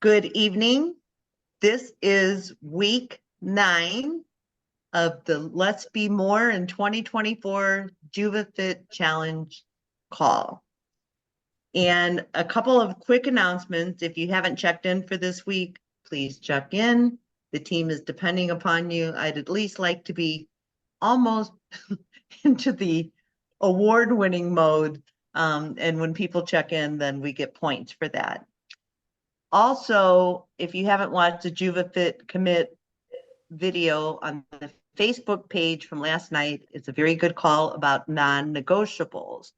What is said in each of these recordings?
Good evening. This is week 9 of the Let's Be More in 2024 JuvaFit Challenge call. And a couple of quick announcements. If you haven't checked in for this week, please check in. The team is depending upon you. I'd at least like to be almost into the award-winning mode. And when people check in, then we get points for that. Also, if you haven't watched the JuvaFit commit video on the Facebook page from last night, it's a very good call about non-negotiables.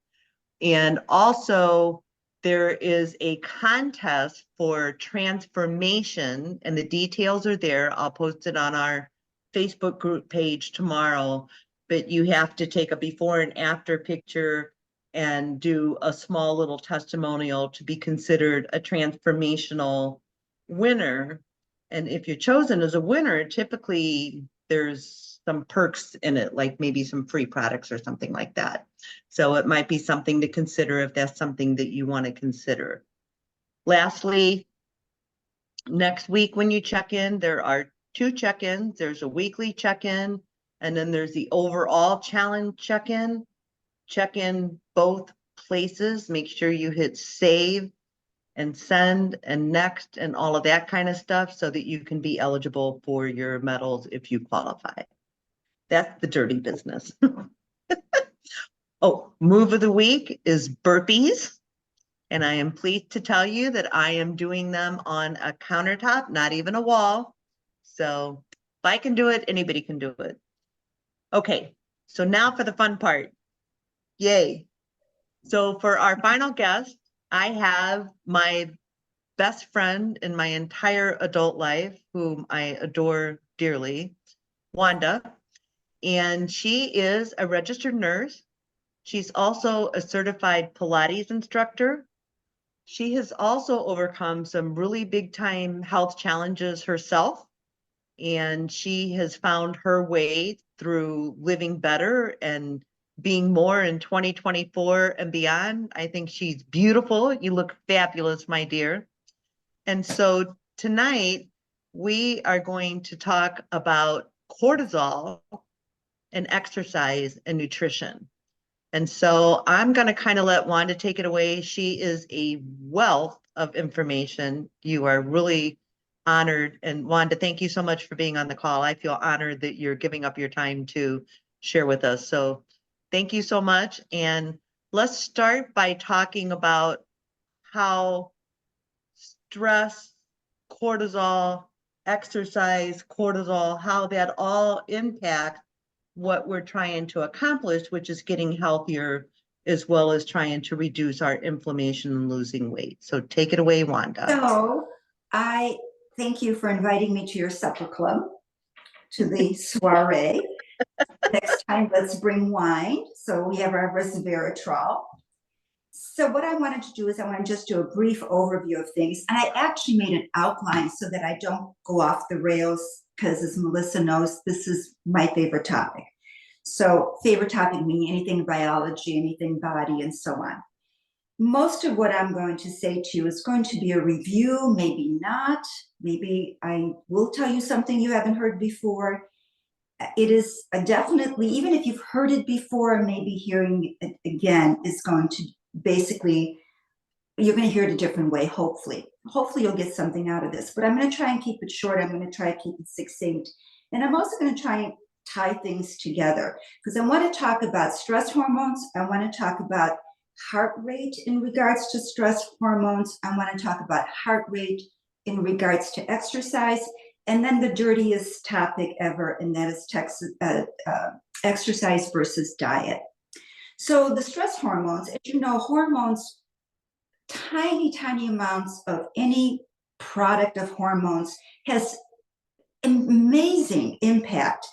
And also, there is a contest for transformation, and the details are there. I'll post it on our Facebook group page tomorrow, but you have to take a before and after picture and do a small little testimonial to be considered a transformational winner. And if you're chosen as a winner, typically there's some perks in it, like maybe some free products or something like that. So it might be something to consider if that's something that you want to consider. Lastly, next week when you check in, there are 2 check-ins. There's a weekly check-in, and then there's the overall challenge check-in. Check in both places. Make sure you hit save and send and next and all of that kind of stuff so that you can be eligible for your medals if you qualify. That's the dirty business. Oh, move of the week is burpees. And I am pleased to tell you that I am doing them on a countertop, not even a wall. So if I can do it, anybody can do it. Okay, so now for the fun part. Yay. So for our final guest, I have my best friend in my entire adult life, whom I adore dearly, Wanda. And she is a registered nurse. She's also a certified Pilates instructor. She has also overcome some really big time health challenges herself. And she has found her way through living better and being more in 2024 and beyond. I think she's beautiful. You look fabulous, my dear. And so tonight we are going to talk about cortisol and exercise and nutrition. And so I'm going to kind of let Wanda take it away. She is a wealth of information. You are really honored. And Wanda, thank you so much for being on the call. I feel honored that you're giving up your time to share with us. So thank you so much. And let's start by talking about how stress, cortisol, exercise, cortisol, how that all impacts what we're trying to accomplish, which is getting healthier, as well as trying to reduce our inflammation and losing weight. So take it away, Wanda. So I thank you for inviting me to your supper club, to the soiree. Next time, let's bring wine. So we have our resveratrol. So what I wanted to do is I want to just do a brief overview of things. And I actually made an outline so that I don't go off the rails, because as Melissa knows, this is my favorite topic. So favorite topic meaning anything biology, anything body, and so on. Most of what I'm going to say to you is going to be a review, maybe not. Maybe I will tell you something you haven't heard before. It is definitely, even if you've heard it before, maybe hearing it again is going to basically, you're going to hear it a different way, hopefully. Hopefully you'll get something out of this, but I'm going to try and keep it short. I'm going to try to keep it succinct. And I'm also going to try and tie things together, because I want to talk about stress hormones. I want to talk about heart rate in regards to stress hormones. I want to talk about heart rate in regards to exercise. And then the dirtiest topic ever, and that is exercise versus diet. So the stress hormones, as you know, hormones, tiny amounts of any product of hormones has amazing impact.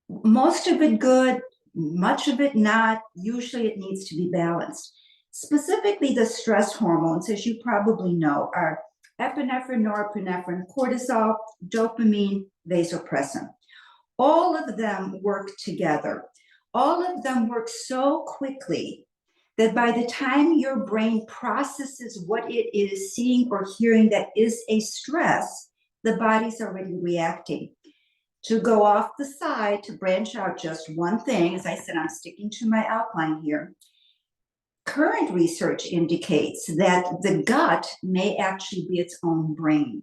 Most of it good, much of it not. Usually it needs to be balanced. Specifically, the stress hormones, as you probably know, are epinephrine, norepinephrine, cortisol, dopamine, vasopressin. All of them work together. All of them work so quickly that by the time your brain processes what it is seeing or hearing that is a stress, the body's already reacting. To go off the side, to branch out just one thing, as I said, I'm sticking to my outline here. Current research indicates that the gut may actually be its own brain.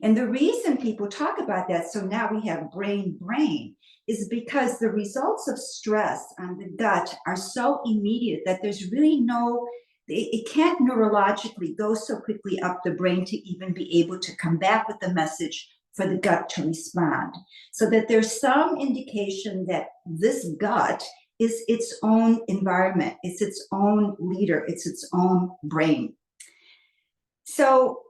And the reason people talk about that, so now we have brain, is because the results of stress on the gut are so immediate that there's really no, it can't neurologically go so quickly up the brain to even be able to come back with the message for the gut to respond. So that there's some indication that this gut is its own environment, it's its own leader, it's its own brain. So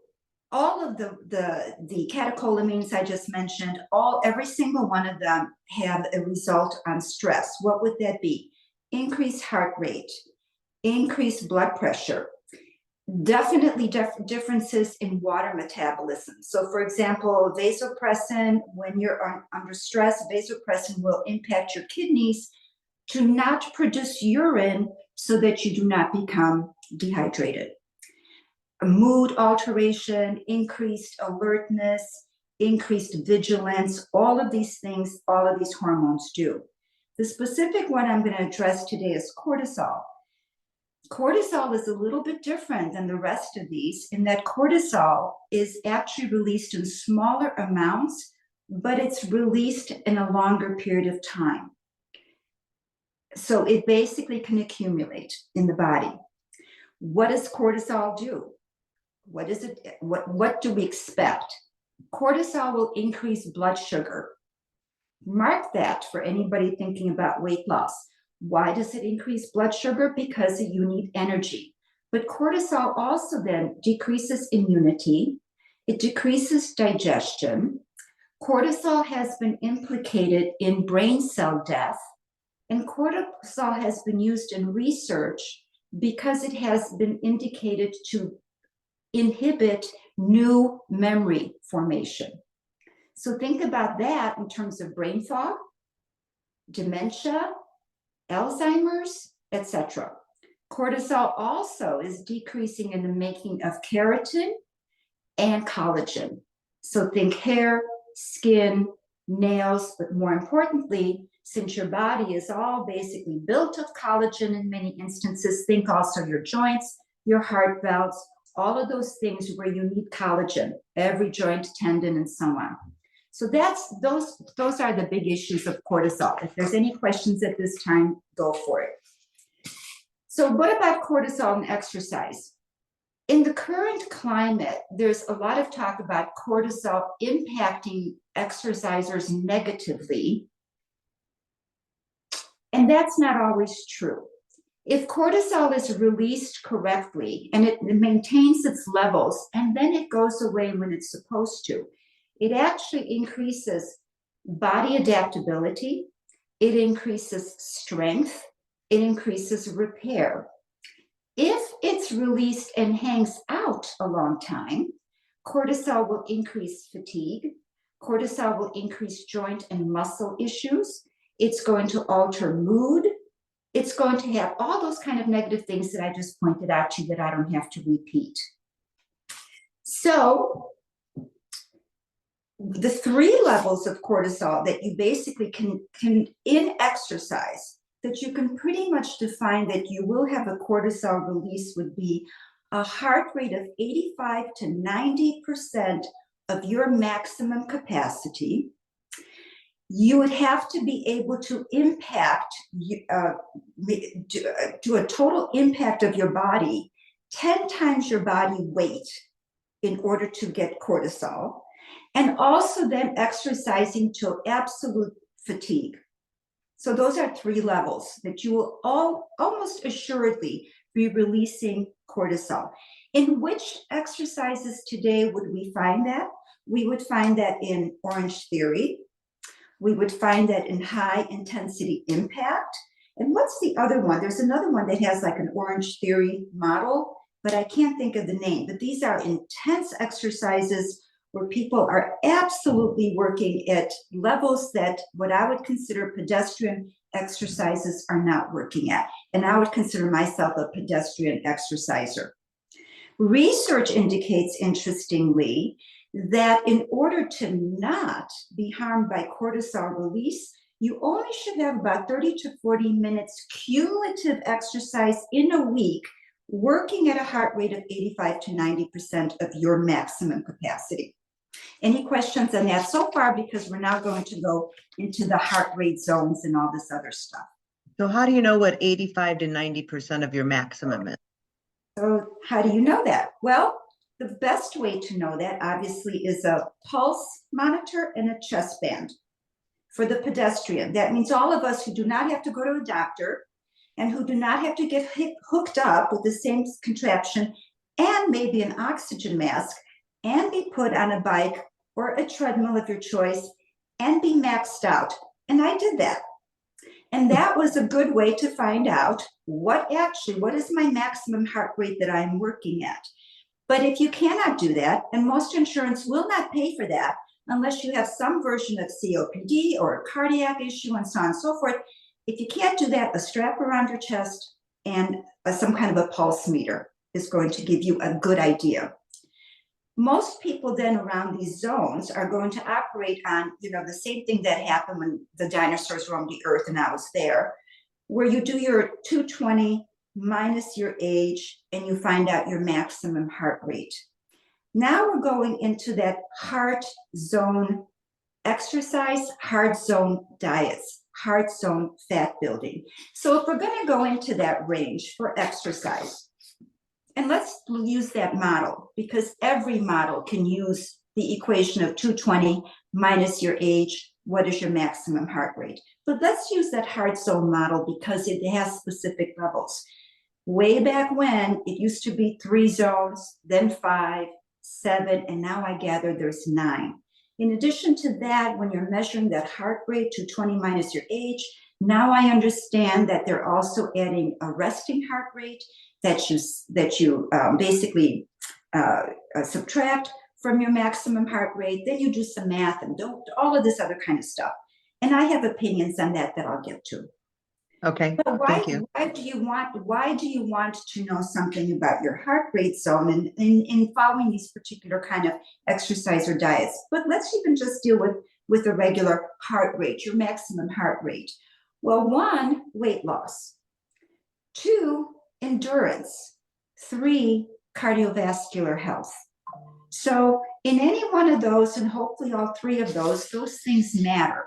all of the catecholamines I just mentioned, every single one of them have a result on stress. What would that be? Increased heart rate, increased blood pressure, definitely differences in water metabolism. So for example, vasopressin, when you're under stress, vasopressin will impact your kidneys to not produce urine so that you do not become dehydrated. A mood alteration, increased alertness, increased vigilance, all of these things, all of these hormones do. The specific one I'm going to address today is cortisol. Cortisol is a little bit different than the rest of these in that cortisol is actually released in smaller amounts, but it's released in a longer period of time. So it basically can accumulate in the body. What does cortisol do? What is it? What do we expect? Cortisol will increase blood sugar. Mark that for anybody thinking about weight loss. Why does it increase blood sugar? Because you need energy. But cortisol also then decreases immunity. It decreases digestion. Cortisol has been implicated in brain cell death. And cortisol has been used in research because it has been indicated to inhibit new memory formation. So think about that in terms of brain fog, dementia, Alzheimer's, etc. Cortisol also is decreasing in the making of keratin and collagen. So think hair, skin, nails, but more importantly, since your body is all basically built of collagen in many instances, think also your joints, your heart valves, all of those things where you need collagen, every joint, tendon, and so on. So those are the big issues of cortisol. If there's any questions at this time, go for it. So what about cortisol and exercise? In the current climate, there's a lot of talk about cortisol impacting exercisers negatively, and that's not always true. If cortisol is released correctly and it maintains its levels and then it goes away when it's supposed to, it actually increases body adaptability, it increases strength, it increases repair. If it's released and hangs out a long time, cortisol will increase fatigue, cortisol will increase joint and muscle issues, it's going to alter mood, it's going to have all those kind of negative things that I just pointed out to you that I don't have to repeat. So the 3 levels of cortisol that you basically can in exercise, that you can pretty much define that you will have a cortisol release would be a heart rate of 85 to 90% of your maximum capacity. You would have to be able to impact, do a total impact of your body 10 times your body weight in order to get cortisol, and also then exercising to absolute fatigue. So those are 3 levels that you will almost assuredly be releasing cortisol. In which exercises today would we find that? We would find that in Orange Theory. We would find that in high intensity impact. And what's the other one? There's another one that has like an Orange Theory model, but I can't think of the name. But these are intense exercises where people are absolutely working at levels that what I would consider pedestrian exercises are not working at. and I would consider myself a pedestrian exerciser. Research indicates, interestingly, that in order to not be harmed by cortisol release, you only should have about 30 to 40 minutes cumulative exercise in a week, working at a heart rate of 85 to 90% of your maximum capacity. Any questions on that so far? Because we're now going to go into the heart rate zones and all this other stuff. So how do you know what 85 to 90% of your maximum is? So how do you know that? Well, the best way to know that obviously is a pulse monitor and a chest band. For the pedestrian, that means all of us who do not have to go to a doctor and who do not have to get hooked up with the same contraption and maybe an oxygen mask and be put on a bike or a treadmill of your choice and be maxed out. And I did that. And that was a good way to find out what is my maximum heart rate that I'm working at. But if you cannot do that, and most insurance will not pay for that unless you have some version of COPD or a cardiac issue and so on and so forth, if you can't do that, a strap around your chest and some kind of a pulse meter is going to give you a good idea. Most people then around these zones are going to operate on, the same thing that happened when the dinosaurs roamed the earth and I was there, where you do your 220 minus your age and you find out your maximum heart rate. Now we're going into that heart zone exercise, heart zone diets, heart zone fat building. So if we're going to go into that range for exercise, and let's use that model because every model can use the equation of 220 minus your age. What is your maximum heart rate? But let's use that heart zone model because it has specific levels. Way back when, it used to be 3 zones, then 5, 7, and now I gather there's 9. In addition to that, when you're measuring that heart rate, 220 minus your age, now I understand that they're also adding a resting heart rate that you basically subtract from your maximum heart rate. Then you do some math and all of this other kind of stuff. And I have opinions on that I'll get to. Okay, but thank you. Why do you want to know something about your heart rate zone and in following these particular kind of exercise or diets? But let's even just deal with a regular heart rate, your maximum heart rate. Well, 1, weight loss. 2, endurance. 3, cardiovascular health. So in any one of those, and hopefully all 3 of those things matter.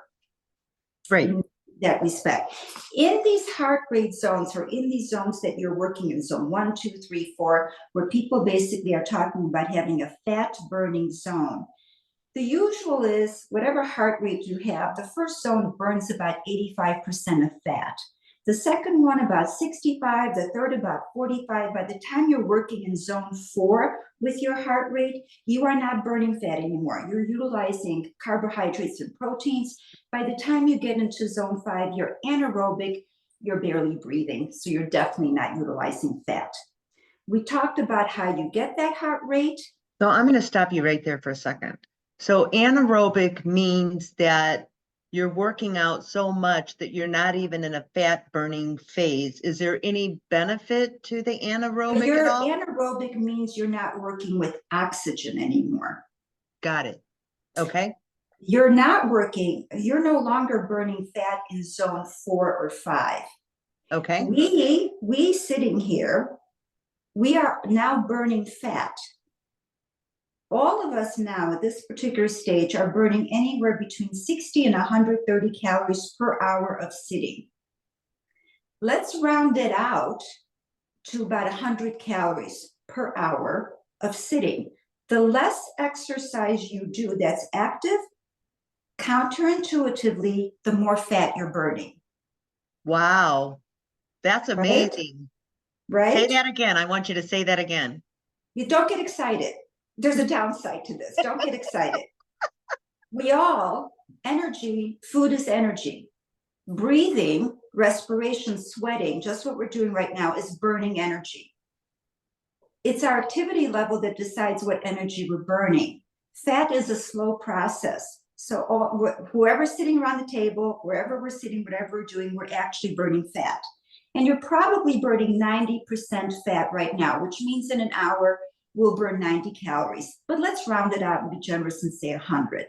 Right. In that respect. In these heart rate zones, or in these zones that you're working in, zone 1, 2, 3, 4, where people basically are talking about having a fat burning zone, the usual is whatever heart rate you have, the first zone burns about 85% of fat. The second one about 65, the third about 45. By the time you're working in zone 4 with your heart rate, you are not burning fat anymore. You're utilizing carbohydrates and proteins. By the time you get into zone 5, you're anaerobic, you're barely breathing. So you're definitely not utilizing fat. We talked about how you get that heart rate. So I'm going to stop you right there for a second. So anaerobic means that you're working out so much that you're not even in a fat burning phase. Is there any benefit to the anaerobic at all? Anaerobic means you're not working with oxygen anymore. Got it. Okay. You're no longer burning fat in zone 4 or 5. Okay. We sitting here, we are now burning fat. All of us now at this particular stage are burning anywhere between 60 and 130 calories per hour of sitting. Let's round it out to about 100 calories per hour of sitting. The less exercise you do that's active, counterintuitively, the more fat you're burning. Wow. That's amazing. Right? Say that again. I want you to say that again. You don't get excited. There's a downside to this. Don't get excited. Energy, food is energy. Breathing, respiration, sweating, just what we're doing right now is burning energy. It's our activity level that decides what energy we're burning. Fat is a slow process. So whoever's sitting around the table, wherever we're sitting, whatever we're doing, we're actually burning fat. And you're probably burning 90% fat right now, which means in an hour, we'll burn 90 calories. But let's round it out and be generous and say 100.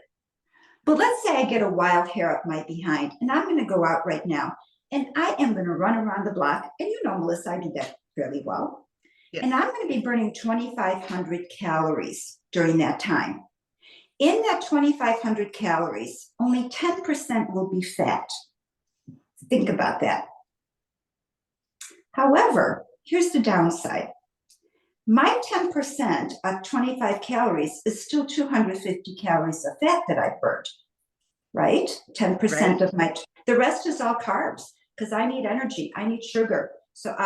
But let's say I get a wild hair up my behind, and I'm going to go out right now, and I am going to run around the block. And you know, Melissa, I do that fairly well. Yes. And I'm going to be burning 2,500 calories during that time. In that 2,500 calories, only 10% will be fat. Think about that. However, here's the downside. My 10% of 25 calories is still 250 calories of fat that I burned, right? 10% of the rest is all carbs because I need energy, I need sugar. So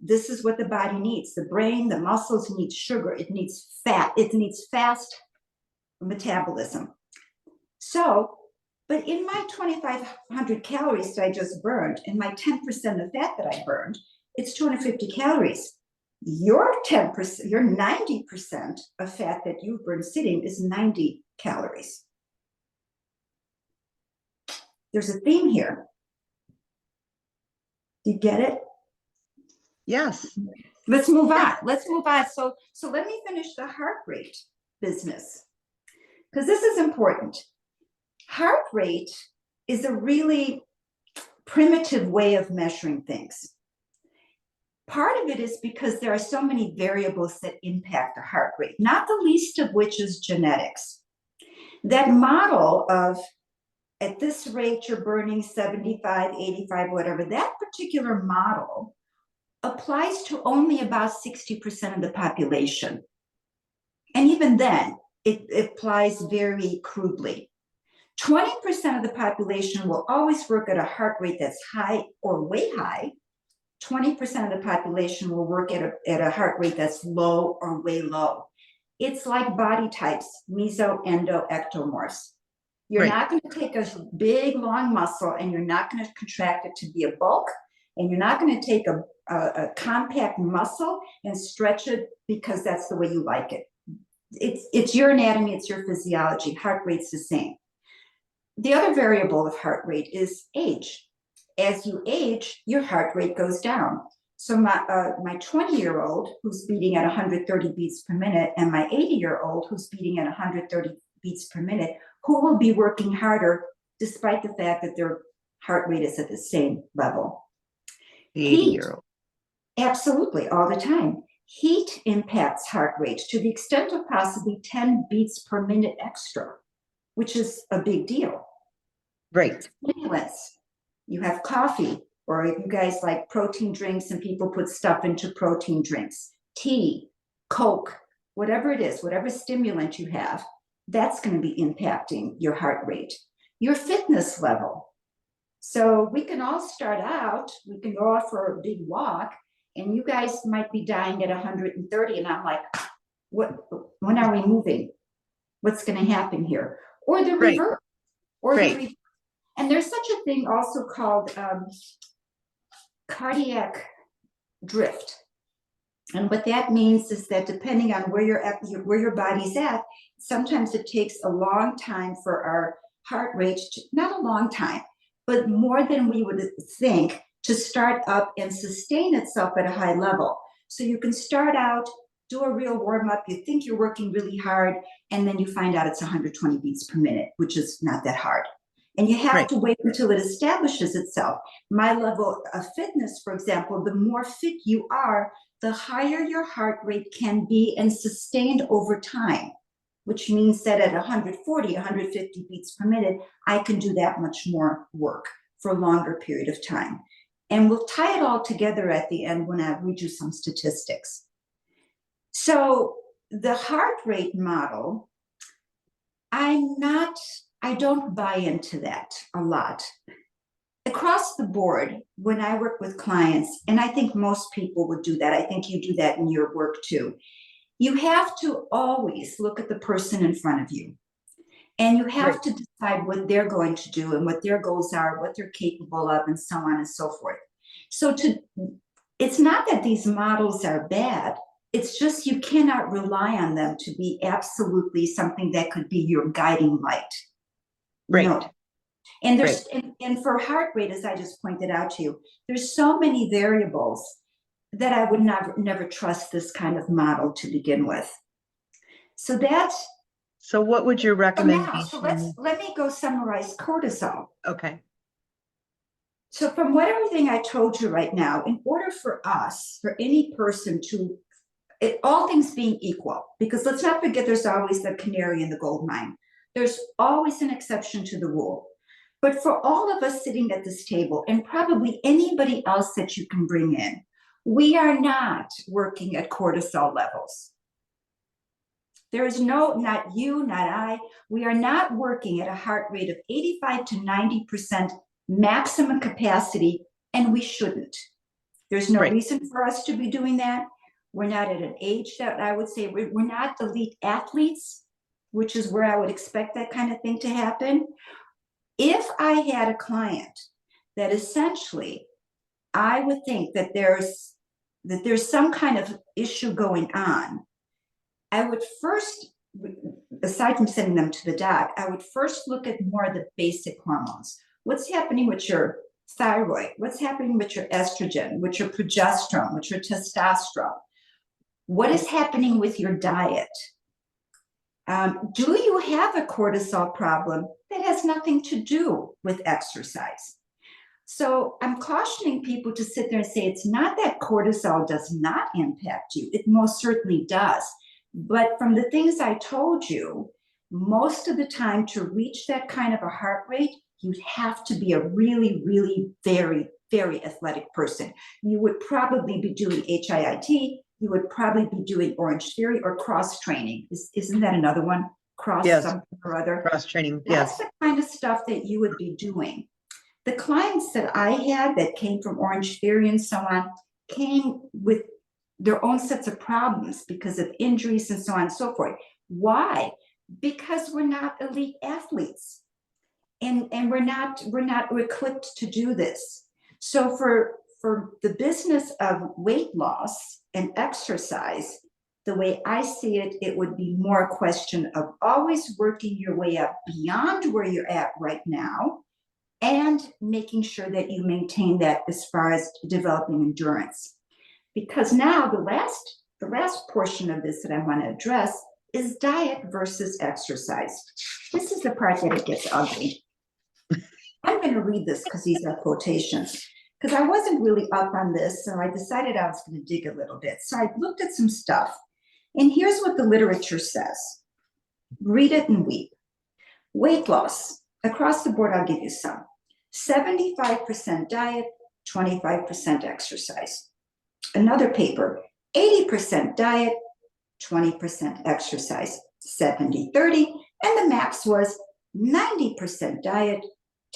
this is what the body needs. The brain, the muscles need sugar, it needs fat, it needs fast metabolism. So, but in my 2,500 calories that I just burned, and my 10% of fat that I burned, it's 250 calories. Your 10%, your 90% of fat that you burn sitting is 90 calories. There's a theme here. Do you get it? Yes. Let's move on. Let's move on. So let me finish the heart rate business, because this is important. Heart rate is a really primitive way of measuring things. Part of it is because there are so many variables that impact the heart rate, not the least of which is genetics. That model of at this rate you're burning 75, 85, whatever, that particular model applies to only about 60% of the population. And even then, it applies very crudely. 20% of the population will always work at a heart rate that's high or way high. 20% of the population will work at a heart rate that's low or way low. It's like body types, meso, endo, ectomorphs. You're not going to take a big, long muscle and you're not going to contract it to be a bulk, and you're not going to take a compact muscle and stretch it because that's the way you like it. It's your anatomy, it's your physiology. Heart rate's the same. The other variable of heart rate is age. As you age, your heart rate goes down. So my 20-year-old who's beating at 130 beats per minute and my 80-year-old who's beating at 130 beats per minute, who will be working harder despite the fact that their heart rate is at the same level? The 80-year-old. Absolutely, all the time. Heat impacts heart rate to the extent of possibly 10 beats per minute extra, which is a big deal. Right. Stimulants. You have coffee, or if you guys like protein drinks and people put stuff into protein drinks, tea, Coke, whatever it is, whatever stimulant you have, that's going to be impacting your heart rate. Your fitness level. So we can all start out, we can go out for a big walk, and you guys might be dying at 130, and I'm like, when are we moving? What's going to happen here? Or the reverse. Or the reverse. And there's such a thing also called cardiac drift. And what that means is that depending on where you're at, where your body's at, sometimes it takes a long time for our heart rate, not a long time, but more than we would think, to start up and sustain itself at a high level. So you can start out, do a real warm up, you think you're working really hard, and then you find out it's 120 beats per minute, which is not that hard. And you have to wait until it establishes itself. My level of fitness, for example, the more fit you are, the higher your heart rate can be and sustained over time, which means that at 140, 150 beats per minute, I can do that much more work for a longer period of time. And we'll tie it all together at the end when I read you some statistics. So the heart rate model, I don't buy into that a lot. Across the board, when I work with clients, and I think most people would do that, I think you do that in your work too, you have to always look at the person in front of you. And you have to decide what they're going to do and what their goals are, what they're capable of, and so on and so forth. So it's not that these models are bad. It's just you cannot rely on them to be absolutely something that could be your guiding light. Right. No. And there's and for heart rate, as I just pointed out to you, there's so many variables that I would never trust this kind of model to begin with. So that's So what would your so recommendation? let me go summarize cortisol. Okay. So from what everything I told you right now, in order for us, for any person to, all things being equal, because let's not forget there's always the canary in the gold mine. There's always an exception to the rule. But for all of us sitting at this table, and probably anybody else that you can bring in, we are not working at cortisol levels. There is not you, not I, we are not working at a heart rate of 85 to 90% maximum capacity, and we shouldn't. There's no reason for us to be doing that. We're not at an age that I would say we're not elite athletes, which is where I would expect that kind of thing to happen. If I had a client that essentially I would think that there's some kind of issue going on, I would first, aside from sending them to the doc, I would first look at more of the basic hormones. What's happening with your thyroid? What's happening with your estrogen, with your progesterone, with your testosterone? What is happening with your diet? Do you have a cortisol problem that has nothing to do with exercise? So I'm cautioning people to sit there and say, it's not that cortisol does not impact you. It most certainly does. But from the things I told you, most of the time to reach that kind of a heart rate, you'd have to be a really, really very, very athletic person. You would probably be doing HIIT. You would probably be doing Orange Theory or cross training. Isn't that another one? Something or other. Cross training. That's the kind of stuff that you would be doing. The clients that I had that came from Orange Theory and so on came with their own sets of problems because of injuries and so on and so forth. Why? Because we're not elite athletes, and we're not equipped to do this. So for the business of weight loss and exercise, the way I see it, it would be more a question of always working your way up beyond where you're at right now and making sure that you maintain that as far as developing endurance. Because now the last portion of this that I want to address is diet versus exercise. This is the part that it gets ugly. I'm going to read this because these are quotations. Because I wasn't really up on this, so I decided I was going to dig a little bit. So I looked at some stuff, and here's what the literature says. Read it and weep. Weight loss. Across the board, I'll give you some. 75% diet, 25% exercise. Another paper, 80% diet, 20% exercise, 70-30, and the max was 90% diet,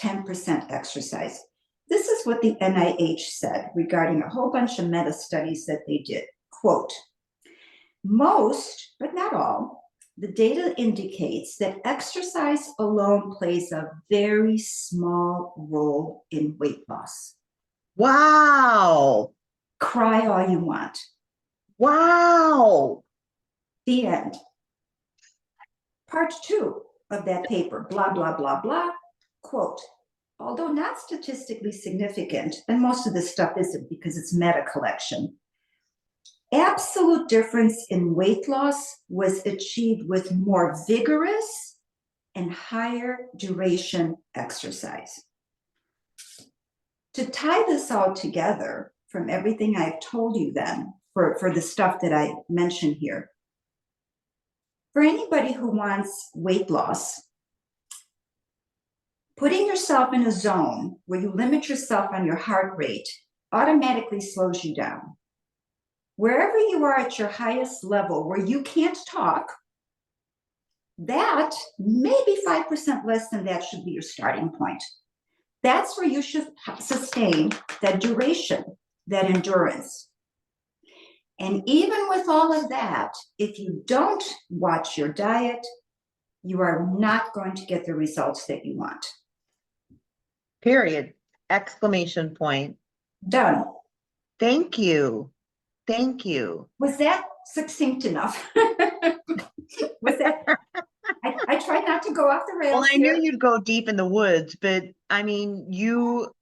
10% exercise. This is what the NIH said regarding a whole bunch of meta studies that they did. Quote, most, but not all, the data indicates that exercise alone plays a very small role in weight loss. Wow. Cry all you want. Wow. The end. Part 2 of that paper, blah, blah, blah, blah. Quote, although not statistically significant, and most of this stuff isn't because it's meta collection, absolute difference in weight loss was achieved with more vigorous and higher duration exercise. To tie this all together from everything I've told you then, for the stuff that I mentioned here, for anybody who wants weight loss, putting yourself in a zone where you limit yourself on your heart rate automatically slows you down. Wherever you are at your highest level where you can't talk, that maybe 5% less than that should be your starting point. That's where you should sustain that duration, that endurance. And even with all of that, if you don't watch your diet, you are not going to get the results that you want. Period. Exclamation point. Done. Thank you. Thank you. Was that succinct enough? Was that? I try not to go off the Well, rails I knew here. you'd go deep in the woods, but I mean, you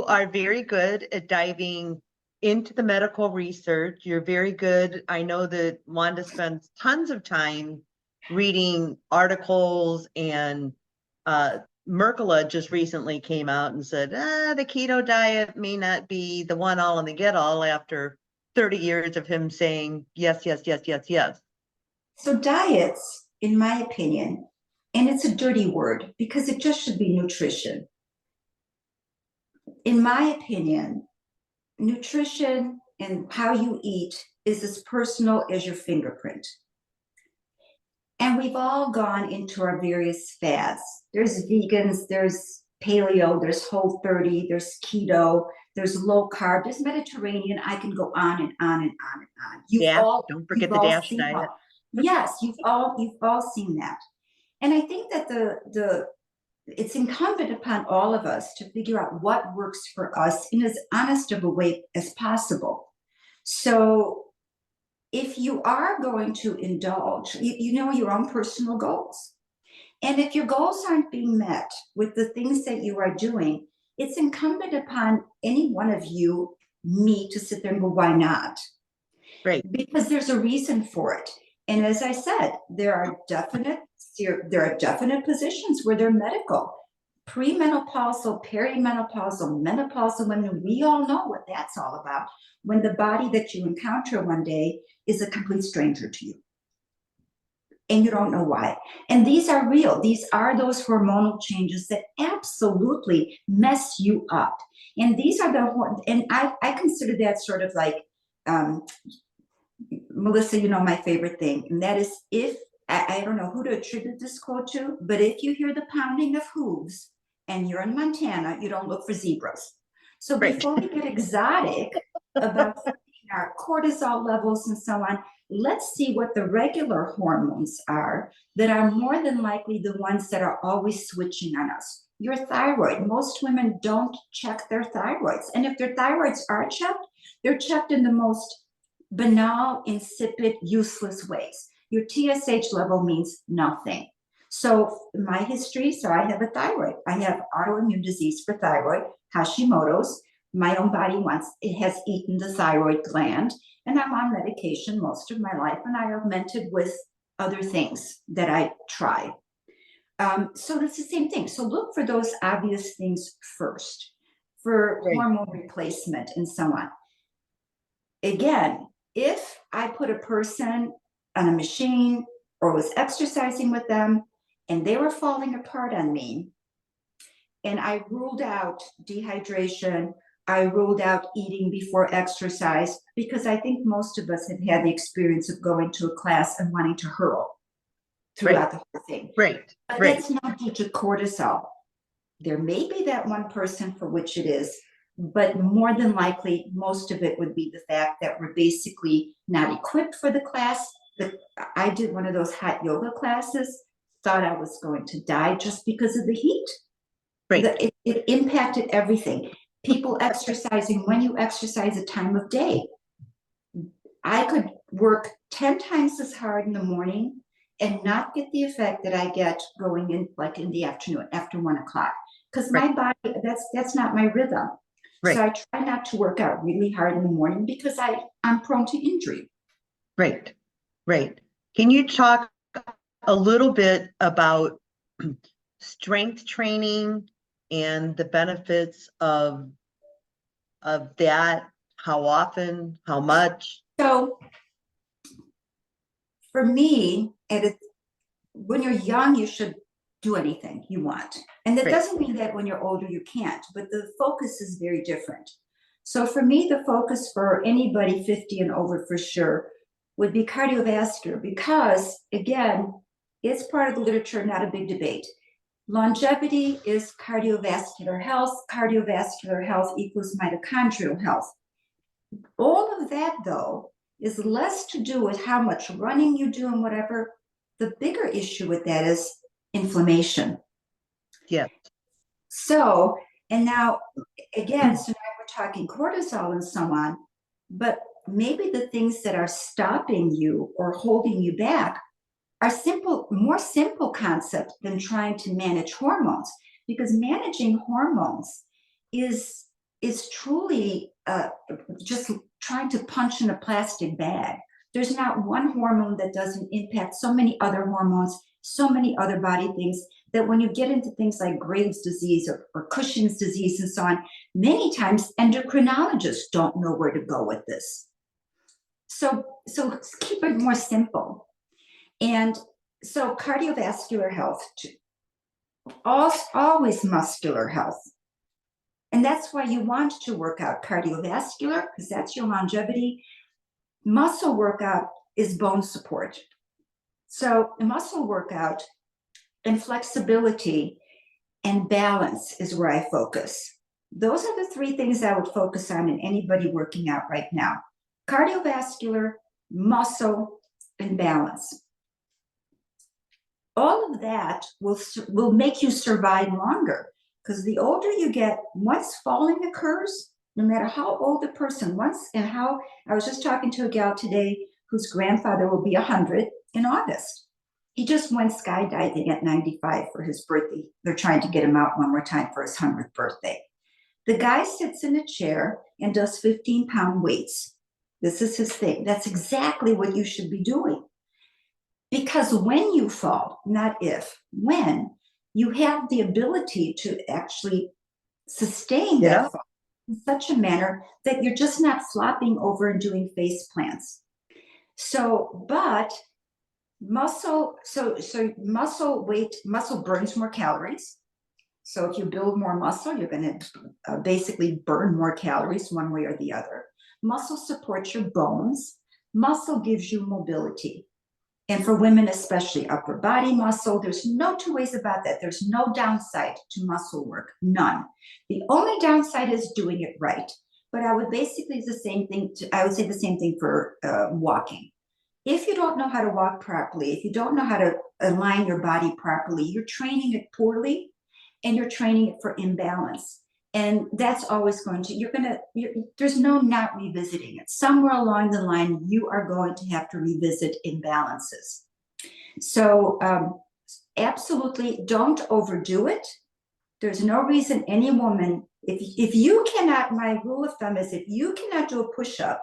are very good at diving into the medical research. You're very good. I know that Wanda spends tons of time reading articles, and Mercola just recently came out and said, the keto diet may not be the one all in the get all after 30 years of him saying yes, yes, yes, yes, yes. So diets, in my opinion, and it's a dirty word because it just should be nutrition. In my opinion, nutrition and how you eat is as personal as your fingerprint. And we've all gone into our various fads. There's vegans, there's paleo, there's whole 30, there's keto, there's low carb, there's Mediterranean. I can go on and on and on and on. Don't forget You've the all DASH seen diet. all. Yes, you've all seen that. And I think that the it's incumbent upon all of us to figure out what works for us in as honest of a way as possible. So if you are going to indulge, you know your own personal goals. And if your goals aren't being met with the things that you are doing, it's incumbent upon any one of you, me, to sit there and go, why not? Right. Because there's a reason for it. And as I said, there are definite positions where they're medical. Premenopausal, perimenopausal, menopausal women, we all know what that's all about. When the body that you encounter one day is a complete stranger to you. And you don't know why. And these are real. These are those hormonal changes that absolutely mess you up. And these are and I consider that sort of like, Melissa, you know my favorite thing, and that is if, I don't know who to attribute this quote to, but if you hear the pounding of hooves and you're in Montana, you don't look for zebras. So Right. before we get exotic about our cortisol levels and so on, let's see what the regular hormones are that are more than likely the ones that are always switching on us. Your thyroid, most women don't check their thyroids. And if their thyroids are checked, they're checked in the most banal, insipid, useless ways. Your TSH level means nothing. So my history, so I have a thyroid. I have autoimmune disease for thyroid, Hashimoto's. My own body it has eaten the thyroid gland, and I'm on medication most of my life, and I augmented with other things that I try. So that's the same thing. So look for those obvious things first, for hormone replacement and so on. Again, if I put a person on a machine or was exercising with them and they were falling apart on me, and I ruled out dehydration, I ruled out eating before exercise, because I think most of us have had the experience of going to a class and wanting to hurl throughout the whole thing. Right. But that's not due to cortisol. There may be that one person for which it is, but more than likely, most of it would be the fact that we're basically not equipped for the class. I did one of those hot yoga classes, thought I was going to die just because of the heat. Right. It impacted everything. People exercising, when you exercise a time of day. I could work 10 times as hard in the morning and not get the effect that I get going in like in the afternoon after 1 o'clock. Because my body, that's not my rhythm. Right. So I try not to work out really hard in the morning because I'm prone to injury. Right, right. Can you talk a little bit about strength training and the benefits of that? How often, how much? So for me, when you're young, you should do anything you want. And that doesn't mean that when you're older, you can't, but the focus is very different. So for me, the focus for anybody 50 and over for sure would be cardiovascular, because again, it's part of the literature, not a big debate. Longevity is cardiovascular health. Cardiovascular health equals mitochondrial health. All of that, though, is less to do with how much running you do and whatever. The bigger issue with that is inflammation. Yeah. So, and now, again, so now we're talking cortisol and so on, but maybe the things that are stopping you or holding you back more simple concept than trying to manage hormones, because managing hormones is truly just trying to punch in a plastic bag. There's not one hormone that doesn't impact so many other hormones, so many other body things, that when you get into things like Graves' disease or Cushing's disease and so on, many times endocrinologists don't know where to go with this. So keep it more simple. And so cardiovascular health, always muscular health. And that's why you want to work out cardiovascular, because that's your longevity. Muscle workout is bone support. So muscle workout and flexibility and balance is where I focus. Those are the three things I would focus on in anybody working out right now: cardiovascular, muscle, and balance. All of that will make you survive longer, because the older you get, once falling occurs, no matter how old the person, I was just talking to a gal today whose grandfather will be 100 in August. He just went skydiving at 95 for his birthday. They're trying to get him out one more time for his 100th birthday. The guy sits in a chair and does 15-pound weights. This is his thing. That's exactly what you should be doing. Because when you fall, not if, when, you have the ability to actually sustain that fall in such a manner that you're just not flopping over and doing face plants. So, but muscle burns more calories. So if you build more muscle, you're going to basically burn more calories one way or the other. Muscle supports your bones. Muscle gives you mobility. And for women, especially upper body muscle, there's no two ways about that. There's no downside to muscle work, none. The only downside is doing it right. But I would basically say the same thing for walking. If you don't know how to walk properly, if you don't know how to align your body properly, you're training it poorly, and you're training it for imbalance. And that's always there's no not revisiting it. Somewhere along the line, you are going to have to revisit imbalances. So absolutely don't overdo it. There's no reason any woman, if you cannot, my rule of thumb is if you cannot do a push-up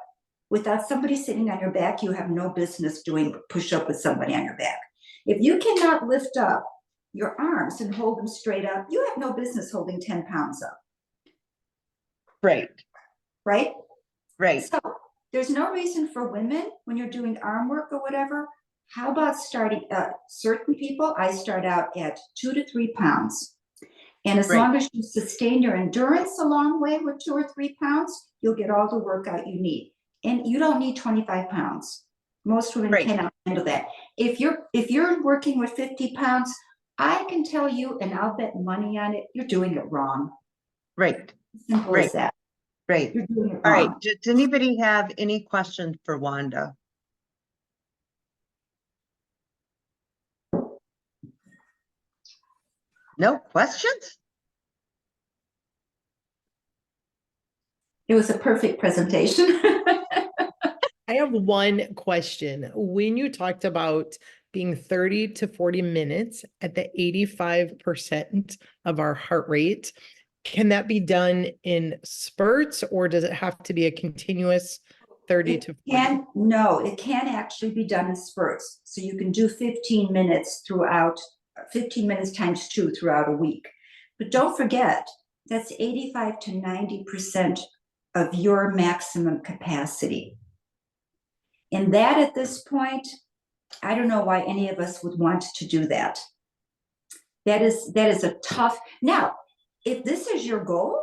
without somebody sitting on your back, you have no business doing a push-up with somebody on your back. If you cannot lift up your arms and hold them straight up, you have no business holding 10 pounds up. Right. Right? Right. So there's no reason for women, when you're doing arm work or whatever, how about starting, certain people, I start out at 2 to 3 pounds. And as long as you sustain your endurance a long way with 2 or 3 pounds, you'll get all the workout you need. And you don't need 25 pounds. Most women cannot handle that. If you're working with 50 pounds, I can tell you, and I'll bet money on it, you're doing it wrong. Right. Simple as that. Right. You're doing it wrong. All right. Does anybody have any questions for Wanda? No questions? It was a perfect presentation. I have one question. When you talked about being 30 to 40 minutes at the 85% of our heart rate, can that be done in spurts, or does it have to be a continuous 30 to 40? No, it can actually be done in spurts. So you can do 15 minutes throughout, 15 minutes times 2 throughout a week. But don't forget, that's 85 to 90% of your maximum capacity. And that at this point, I don't know why any of us would want to do that. That is a tough. Now, if this is your goal,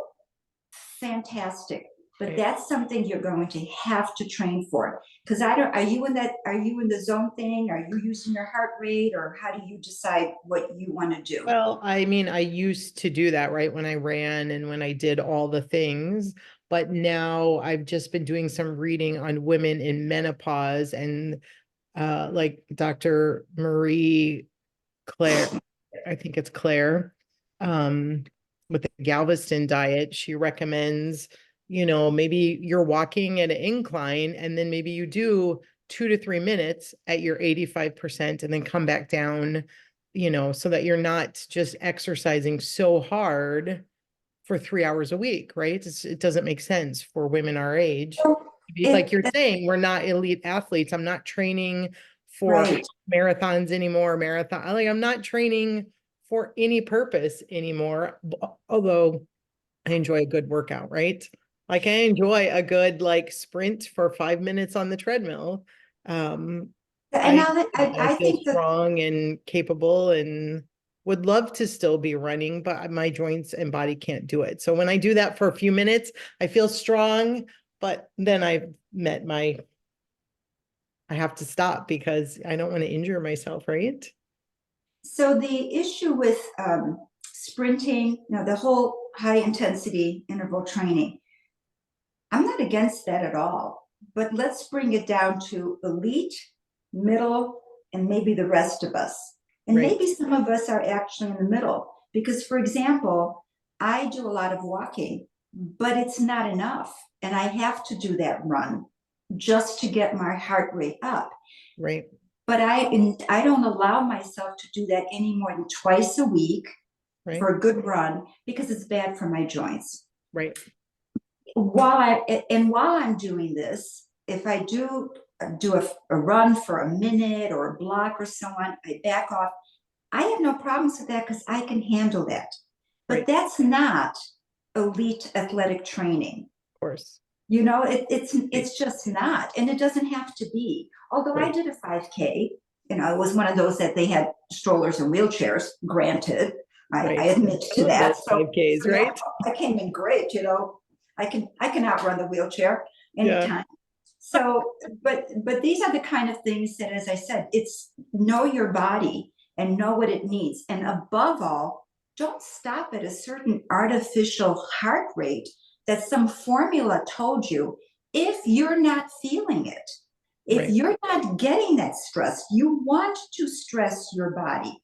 fantastic. But that's something you're going to have to train for. Because are you in the zone thing? Are you using your heart rate, or how do you decide what you want to do? Well, I mean, I used to do that, right? When I ran and when I did all the things, but now I've just been doing some reading on women in menopause, and like Dr. Marie Claire, I think it's Claire, with the Galveston diet, she recommends, maybe you're walking at an incline, and then maybe you do 2 to 3 minutes at your 85% and then come back down, so that you're not just exercising so hard for 3 hours a week, right? It doesn't make sense for women our age. Like you're saying, we're not elite athletes. I'm not training for Right. marathons anymore, I'm not training for any purpose anymore, although I enjoy a good workout, right? Like I enjoy a good sprint for 5 minutes on the treadmill. And I now that I I feel think that, strong and capable and would love to still be running, but my joints and body can't do it. So when I do that for a few minutes, I feel strong, but then I have to stop because I don't want to injure myself, right? so the issue with sprinting, the whole high intensity interval training, I'm not against that at all. But let's bring it down to elite, middle, and maybe the rest of us. And Right. maybe some of us are actually in the middle. Because, for example, I do a lot of walking, but it's not enough. And I have to do that run just to get my heart rate up. Right. But I don't allow myself to do that any more than twice a week Right. for a good run because it's bad for my joints. Right. While I'm doing this, if I do a run for a minute or a block or so on, I back off. I have no problems with that because I can handle that. But Right. that's not elite athletic training. Of course. It's just not, and it doesn't have to be. Although I Right. did a 5K, it was one of those that they had strollers and wheelchairs. Granted, I Right. admit I to love that. those 5Ks, So, right? I came in great. I can outrun the wheelchair Yeah. anytime. So, but these are the kind of things that, as I said, it's know your body and know what it needs, and above all, don't stop at a certain artificial heart rate that some formula told you. If you're not feeling it, if Right. you're not getting that stress, you want to stress your body.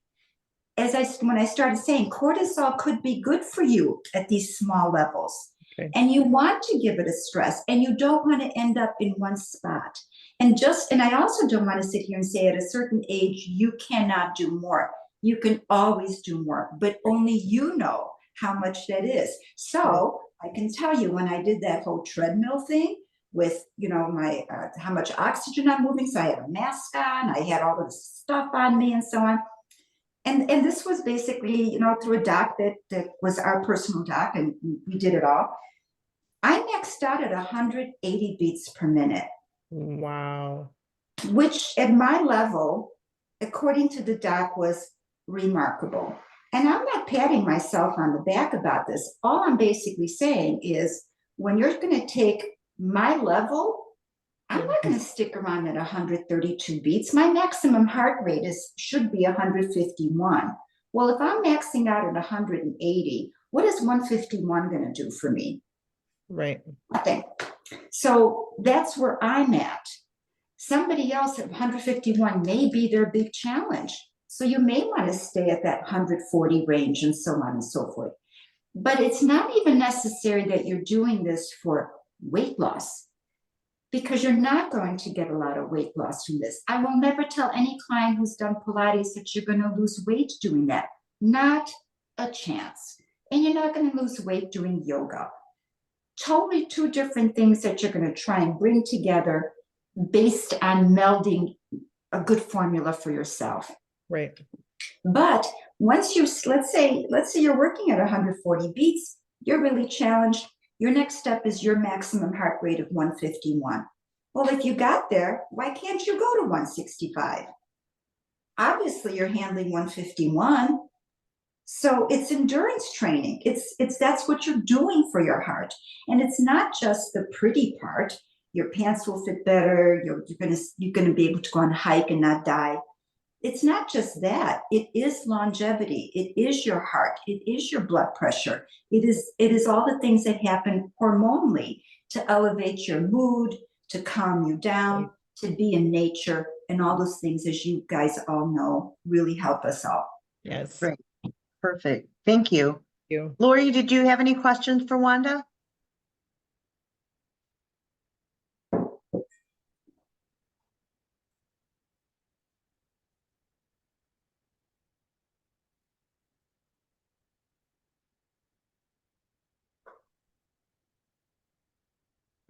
When I started saying cortisol could be good for you at these small levels. Okay. And you want to give it a stress, and you don't want to end up in one spot. And I also don't want to sit here and say at a certain age, you cannot do more. You can always do more, but only you know how much that is. So I can tell you, when I did that whole treadmill thing with, my how much oxygen I'm moving. So I had a mask on, I had all of this stuff on me and so on. And this was basically, through a doc that was our personal doc, and we did it all. I maxed out at 180 beats per minute. Wow. Which at my level, according to the doc, was remarkable. And I'm not patting myself on the back about this. All I'm basically saying is, when you're going to take my level, I'm not going to stick around at 132 beats. My maximum heart rate should be 151. Well, if I'm maxing out at 180, what is 151 going to do for me? Right. Nothing. So that's where I'm at. Somebody else at 151 may be their big challenge. So you may want to stay at that 140 range and so on and so forth. But it's not even necessary that you're doing this for weight loss, because you're not going to get a lot of weight loss from this. I will never tell any client who's done Pilates that you're going to lose weight doing that. Not a chance. And you're not going to lose weight doing yoga. Totally two different things that you're going to try and bring together based on melding a good formula for yourself. Right. But once let's say you're working at 140 beats, you're really challenged. Your next step is your maximum heart rate of 151. Well, if you got there, why can't you go to 165? Obviously, you're handling 151. So it's endurance training. That's what you're doing for your heart. And it's not just the pretty part. Your pants will fit better. You're gonna be able to go on a hike and not die. It's not just that. It is longevity. It is your heart. It is your blood pressure. It is all the things that happen hormonally to elevate your mood, to calm you down, to be in nature, and all those things, as you guys all know, really help us all. Yes. Great. Perfect. Thank you. Thank you. Lori, did you have any questions for Wanda?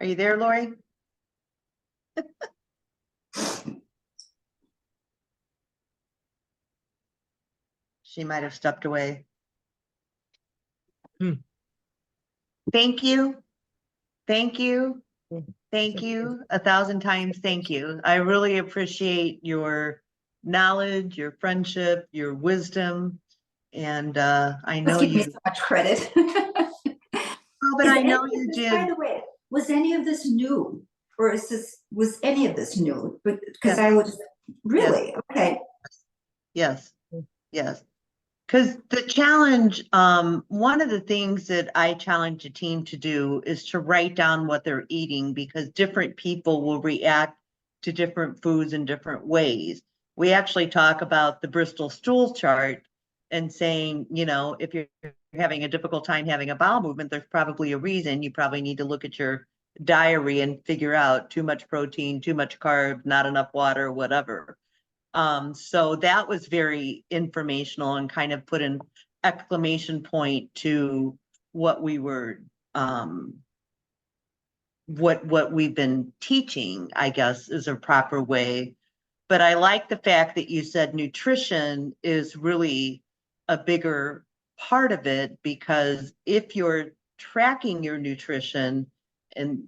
Are you there, Lori? She might have stepped away. Hmm. Thank you. Thank you. Hmm. Thank you 1,000 times. Thank you. I really appreciate your knowledge, your friendship, your wisdom. And I know Let's give me you, so much credit. oh, but Is I know any of you this, did. by the way, was any of this new? Or was any of this new? But because Yes. I was really, okay. Yes, Mm. yes. Because the challenge, one of the things that I challenge a team to do is to write down what they're eating, because different people will react to different foods in different ways. We actually talk about the Bristol stool chart and saying, you know, if you're having a difficult time having a bowel movement, there's probably a reason. You probably need to look at your diary and figure out too much protein, too much carb, not enough water, whatever. So that was very informational and kind of put an exclamation point to what we were, what we've been teaching, I guess, is a proper way. But I like the fact that you said nutrition is really a bigger part of it, because if you're tracking your nutrition and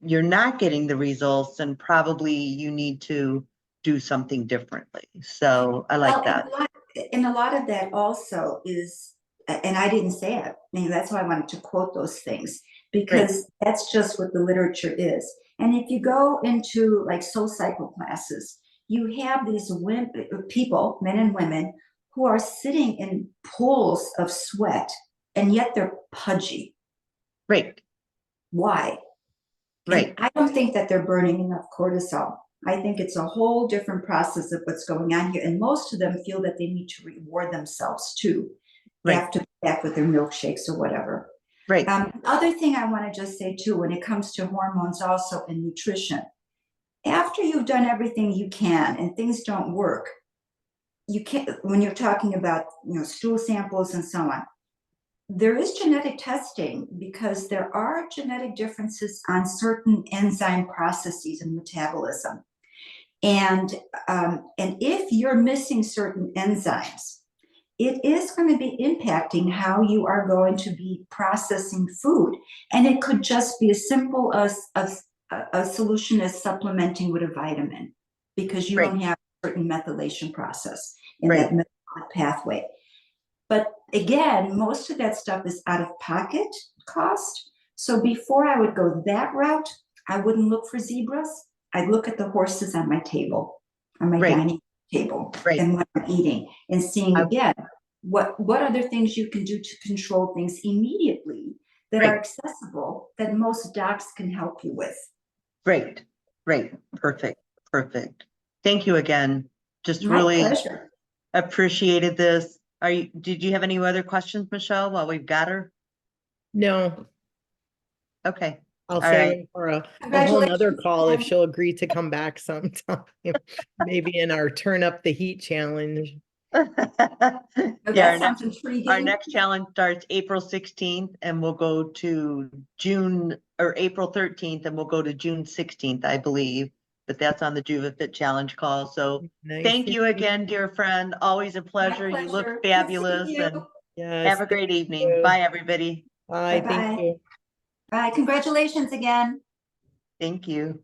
you're not getting the results, then probably you need to do something differently. So I like Well, that. and a lot of that also is, and I didn't say it, maybe that's why I wanted to quote those things, because that's just what the literature is. And if you go into like soul cycle classes, you have these women, people, men and women, who are sitting in pools of sweat, and yet they're pudgy. Right, Why? right, And I don't think that they're burning enough cortisol. I think it's a whole different process of what's going on here. And most of them feel that they need to reward themselves too, right, after back with their milkshakes or whatever. right, Other thing I want to just say too, when it comes to hormones also and nutrition, after you've done everything you can and things don't work, you can't, when you're talking about, stool samples and so on, there is genetic testing, because there are genetic differences on certain enzyme processes and metabolism. And if you're missing certain enzymes, it is going to be impacting how you are going to be processing food. And it could just be as simple as a solution as supplementing with a vitamin, because you right, don't have a certain methylation process in right. that metabolic pathway. But again, most of that stuff is out of pocket cost. So before I would go that route, I wouldn't look for zebras. I'd look at the horses on my table, on my Right. dining table, Right. and what I'm eating, and seeing I- again what other things you can do to control things immediately that Right. are accessible, that most docs can help you with. Great, great, perfect, perfect. Thank you again. Just My really pleasure. appreciated this. Did you have any other questions, Michelle, while we've got her? No, Okay, I'll all save right. it for a whole Congratulations, nother call if Jen. she'll agree to come back sometime. Maybe in our turn up the heat challenge. Oh, Yeah, that sounds intriguing. our next challenge starts April 16th and we'll go to June, or April 13th, and we'll go to June 16th, I believe. But that's on the JuvaFit Challenge call. So Nice thank to you meet again, dear friend. Always a pleasure. You look pleasure. Good fabulous, seeing you. and Yes, have a great thank evening. you. Bye, everybody. Bye, thank Bye-bye. you. Bye. Congratulations again. Thank you.